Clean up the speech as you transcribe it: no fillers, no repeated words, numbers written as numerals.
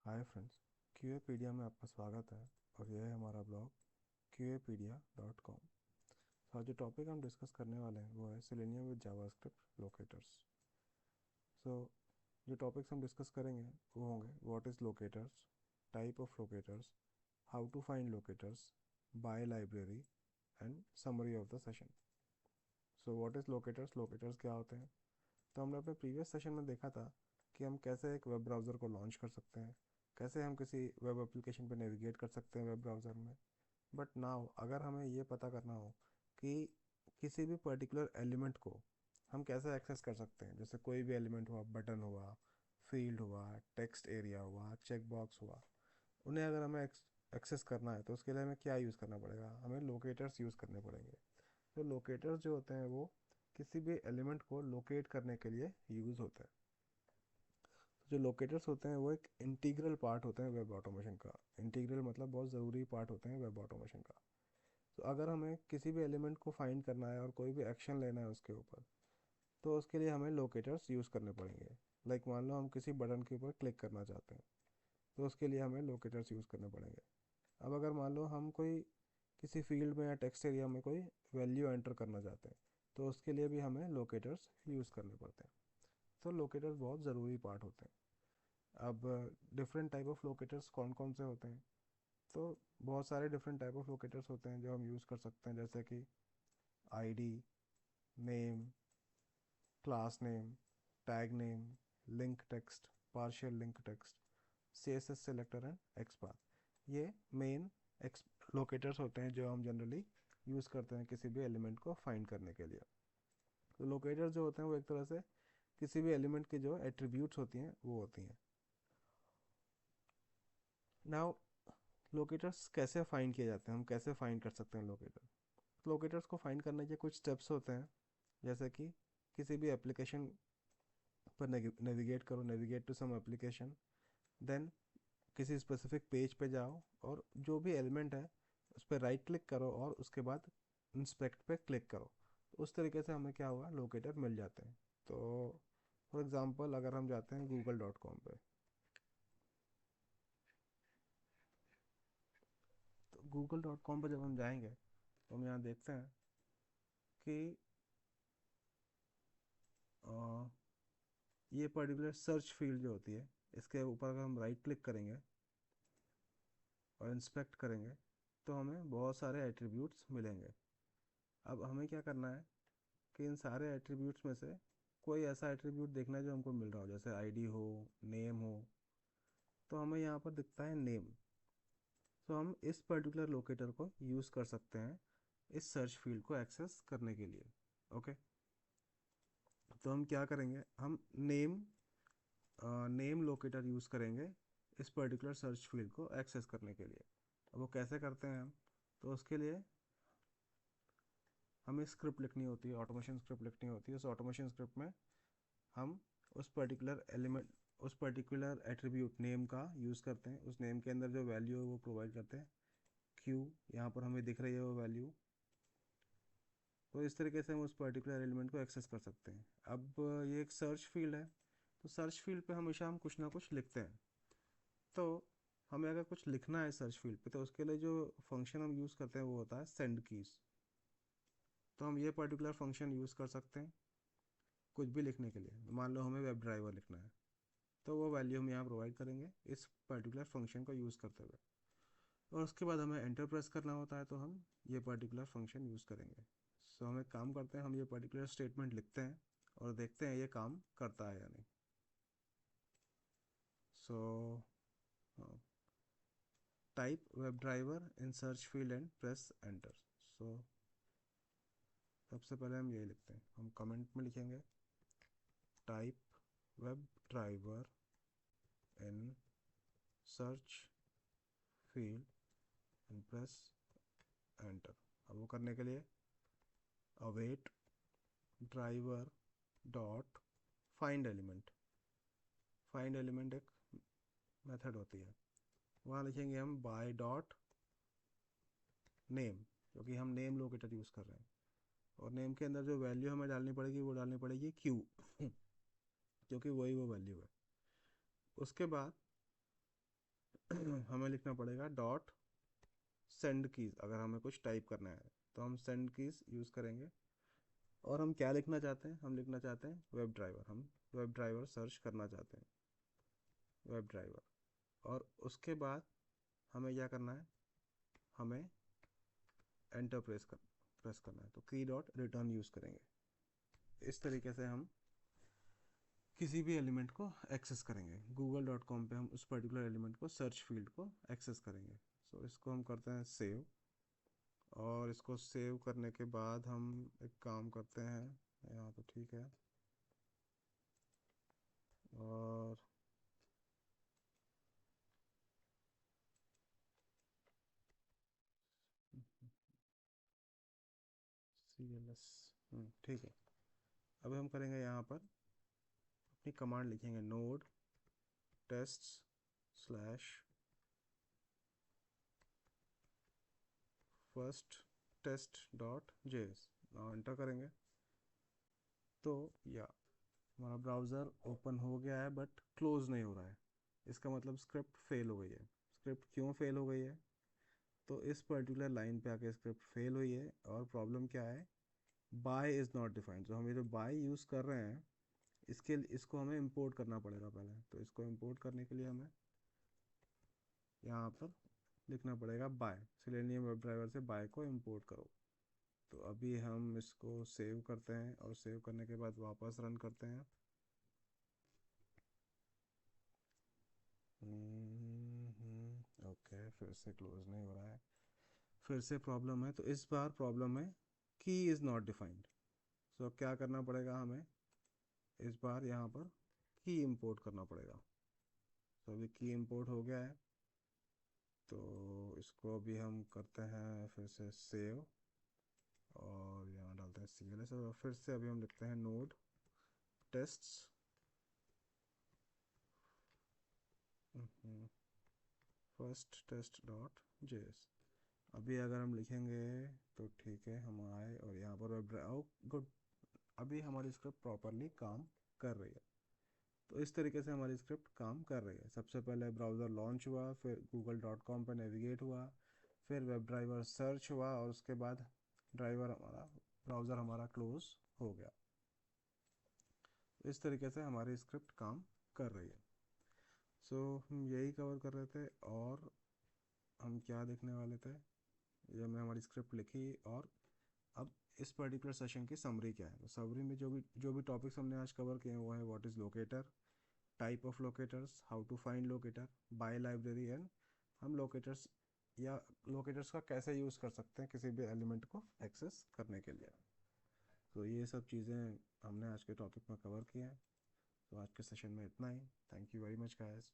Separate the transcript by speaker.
Speaker 1: Hi friends, क्यूएपीडिया में आपका स्वागत है। और यह है हमारा ब्लॉग QApedia.com। तो आज जो टॉपिक हम डिस्कस करने वाले हैं वो है Selenium with JavaScript locators. So जो टॉपिक्स हम डिस्कस करेंगे वो होंगे what is locators, type of locators, how to find locators, by library and summary of the session. So what is locators, locators क्या होते हैं? तो हमने अपने प्रीवियस सेशन में देखा था कि हम कैसे एक वेब ब्राउज़र को लॉन्च कर सकते हैं, कैसे हम किसी वेब एप्लीकेशन पर नेविगेट कर सकते हैं वेब ब्राउज़र में। बट नाउ अगर हमें ये पता करना हो कि किसी भी पर्टिकुलर एलिमेंट को हम कैसे एक्सेस कर सकते हैं, जैसे कोई भी एलिमेंट हुआ, बटन हुआ, फील्ड हुआ, टेक्स्ट एरिया हुआ, चेक बॉक्स हुआ, उन्हें अगर हमें एक्सेस करना है तो उसके लिए हमें क्या यूज़ करना पड़ेगा? हमें लोकेटर्स यूज़ करने पड़ेंगे। तो लोकेटर्स जो होते हैं वो किसी भी एलिमेंट को लोकेट करने के लिए यूज़ होते हैं। जो लोकेटर्स होते हैं वो एक इंटीग्रल पार्ट होते हैं वेब ऑटोमेशन का। इंटीग्रल मतलब बहुत ज़रूरी पार्ट होते हैं वेब ऑटोमेशन का। तो अगर हमें किसी भी एलिमेंट को फाइंड करना है और कोई भी एक्शन लेना है उसके ऊपर, तो उसके लिए हमें लोकेटर्स यूज़ करने पड़ेंगे। लाइक मान लो हम किसी बटन के ऊपर क्लिक करना चाहते हैं, तो उसके लिए हमें लोकेटर्स यूज़ करने पड़ेंगे। अब अगर मान लो हम कोई किसी फील्ड में या टेक्स्ट एरिया में कोई वैल्यू एंटर करना चाहते हैं, तो उसके लिए भी हमें लोकेटर्स यूज़ करने पड़ते हैं। तो लोकेटर्स बहुत ज़रूरी पार्ट होते हैं। अब डिफरेंट टाइप ऑफ लोकेटर्स कौन कौन से होते हैं? तो बहुत सारे डिफरेंट टाइप ऑफ लोकेटर्स होते हैं जो हम यूज़ कर सकते हैं, जैसे कि ID, name, class name, tag name, link text, partial link text, CSS selector and XPath. ये मेन एक्स लोकेटर्स होते हैं जो हम जनरली यूज़ करते हैं किसी भी एलिमेंट को फाइंड करने के लिए। तो लोकेटर्स जो होते हैं वो एक तरह से किसी भी एलिमेंट की जो एट्रीब्यूट्स होती हैं वो होती हैं। नाउ लोकेटर्स कैसे फाइंड किए जाते हैं, हम कैसे फाइंड कर सकते हैं लोकेटर? लोकेटर्स को फाइंड करने के कुछ स्टेप्स होते हैं, जैसे कि किसी भी एप्लीकेशन पर नेविगेट करो, navigate to some application, then किसी स्पेसिफिक पेज पे जाओ और जो भी एलिमेंट है उस पर राइट क्लिक करो और उसके बाद इंस्पेक्ट पे क्लिक करो। तो उस तरीके से हमें क्या हुआ, लोकेटर मिल जाते हैं। तो फॉर एग्जांपल अगर हम जाते हैं google.com पे, तो google.com पे जब हम जाएंगे तो हम यहाँ देखते हैं कि अ, ये पर्टिकुलर सर्च फील्ड जो होती है, इसके ऊपर अगर हम राइट क्लिक करेंगे और इंस्पेक्ट करेंगे तो हमें बहुत सारे एट्रीब्यूट्स मिलेंगे। अब हमें क्या करना है कि इन सारे एट्रीब्यूट्स में से कोई ऐसा एट्रीब्यूट देखना है जो हमको मिल रहा हो, जैसे आईडी हो, नेम हो। तो हमें यहाँ पर दिखता है नेम। तो हम इस पर्टिकुलर लोकेटर को यूज़ कर सकते हैं इस सर्च फील्ड को एक्सेस करने के लिए। ओके, तो हम क्या करेंगे, हम नेम नेम लोकेटर यूज़ करेंगे इस पर्टिकुलर सर्च फील्ड को एक्सेस करने के लिए। अब वो कैसे करते हैं हम? तो उसके लिए हमें स्क्रिप्ट लिखनी होती है, ऑटोमेशन स्क्रिप्ट लिखनी होती है। उस ऑटोमेशन स्क्रिप्ट में हम उस पर्टिकुलर एलिमेंट, उस पर्टिकुलर एट्रीब्यूट नेम का यूज़ करते हैं। उस नेम के अंदर जो वैल्यू है वो प्रोवाइड करते हैं। क्यू यहाँ पर हमें दिख रही है वो वैल्यू। तो इस तरीके से हम उस पर्टिकुलर एलिमेंट को एक्सेस कर सकते हैं। अब ये एक सर्च फील्ड है, तो सर्च फील्ड पे हमेशा हम कुछ ना कुछ लिखते हैं। तो हमें अगर कुछ लिखना है सर्च फील्ड पे तो उसके लिए जो फंक्शन हम यूज़ करते हैं वो होता है सेंड कीज। तो हम ये पर्टिकुलर फंक्शन यूज़ कर सकते हैं कुछ भी लिखने के लिए। मान लो हमें वेब ड्राइवर लिखना है, तो वो वैल्यू हम यहाँ प्रोवाइड करेंगे इस पर्टिकुलर फंक्शन को यूज़ करते हुए। और उसके बाद हमें एंटर प्रेस करना होता है तो हम ये पर्टिकुलर फंक्शन यूज़ करेंगे। सो हम एक काम करते हैं, हम ये पर्टिकुलर स्टेटमेंट लिखते हैं और देखते हैं ये काम करता है या नहीं। So type web driver in search field and press enter. So सबसे पहले हम ये लिखते हैं, हम कमेंट में लिखेंगे type web driver in search field and press enter. अब वो करने के लिए await driver dot find element, find element एक मेथड होती है, वहाँ लिखेंगे हम बाय डॉट नेम, क्योंकि हम नेम लोकेटर यूज़ कर रहे हैं। और नेम के अंदर जो वैल्यू हमें डालनी पड़ेगी वो डालनी पड़ेगी क्यू क्योंकि वही वो वैल्यू है। उसके बाद हमें लिखना पड़ेगा डॉट सेंड कीज। अगर हमें कुछ टाइप करना है तो हम सेंड कीज यूज़ करेंगे। और हम क्या लिखना चाहते हैं, हम लिखना चाहते हैं वेब ड्राइवर। हम वेब ड्राइवर सर्च करना चाहते हैं, वेब ड्राइवर। और उसके बाद हमें क्या करना है, हमें एंटर प्रेस करना है। तो की डॉट रिटर्न यूज़ करेंगे। इस तरीके से हम किसी भी एलिमेंट को एक्सेस करेंगे। google.com पे हम उस पर्टिकुलर एलिमेंट को, सर्च फील्ड को एक्सेस करेंगे। सो इसको हम करते हैं सेव। और इसको सेव करने के बाद हम एक काम करते हैं, यहाँ तो ठीक है। और CLS ठीक है। अभी हम करेंगे यहाँ पर अपनी कमांड लिखेंगे node test slash first test dot JS. Enter करेंगे तो या हमारा ब्राउज़र ओपन हो गया है बट क्लोज नहीं हो रहा है। इसका मतलब स्क्रिप्ट फेल हो गई है। स्क्रिप्ट क्यों फेल हो गई है, तो इस पर्टिकुलर लाइन पे आके स्क्रिप्ट फेल हुई है। और प्रॉब्लम क्या है, बाय इज़ नॉट डिफाइंड। तो हम ये जो बाय यूज़ कर रहे हैं, इसको हमें इंपोर्ट करना पड़ेगा पहले। तो इसको इंपोर्ट करने के लिए हमें यहाँ पर लिखना पड़ेगा बाय, सेलेनियम वेब ड्राइवर से बाय को इंपोर्ट करो। तो अभी हम इसको सेव करते हैं और सेव करने के बाद वापस रन करते हैं। ओके, फिर से क्लोज नहीं हो रहा है, फिर से प्रॉब्लम है। तो इस बार प्रॉब्लम है की इज़ नॉट डिफाइंड। सो क्या करना पड़ेगा हमें, इस बार यहाँ पर की इंपोर्ट करना पड़ेगा। तो अभी की इंपोर्ट हो गया है। तो इसको अभी हम करते हैं फिर से सेव और यहाँ डालते हैं CLS। और फिर से अभी हम लिखते हैं node tests first test dot JS. अभी अगर हम लिखेंगे तो ठीक है, हम आए और यहाँ पर वेब गुड। अभी हमारी स्क्रिप्ट प्रॉपरली काम कर रही है। तो इस तरीके से हमारी स्क्रिप्ट काम कर रही है। सबसे पहले ब्राउज़र लॉन्च हुआ, फिर google.com पर नेविगेट हुआ, फिर वेब ड्राइवर सर्च हुआ और उसके बाद ब्राउज़र हमारा क्लोज हो गया। इस तरीके से हमारी स्क्रिप्ट काम कर रही है। सो हम यही कवर कर रहे थे। और हम क्या देखने वाले थे, ये हमने हमारी स्क्रिप्ट लिखी। और अब इस पर्टिकुलर सेशन की समरी क्या है, तो समरी में जो भी टॉपिक्स हमने आज कवर किए हैं वो है what is locator, type of locators, how to find locator, by library, and हम लोकेटर्स या लोकेटर्स का कैसे यूज़ कर सकते हैं किसी भी एलिमेंट को एक्सेस करने के लिए। तो ये सब चीज़ें हमने आज के टॉपिक में कवर किए हैं। तो आज के सेशन में इतना ही। Thank you very much guys.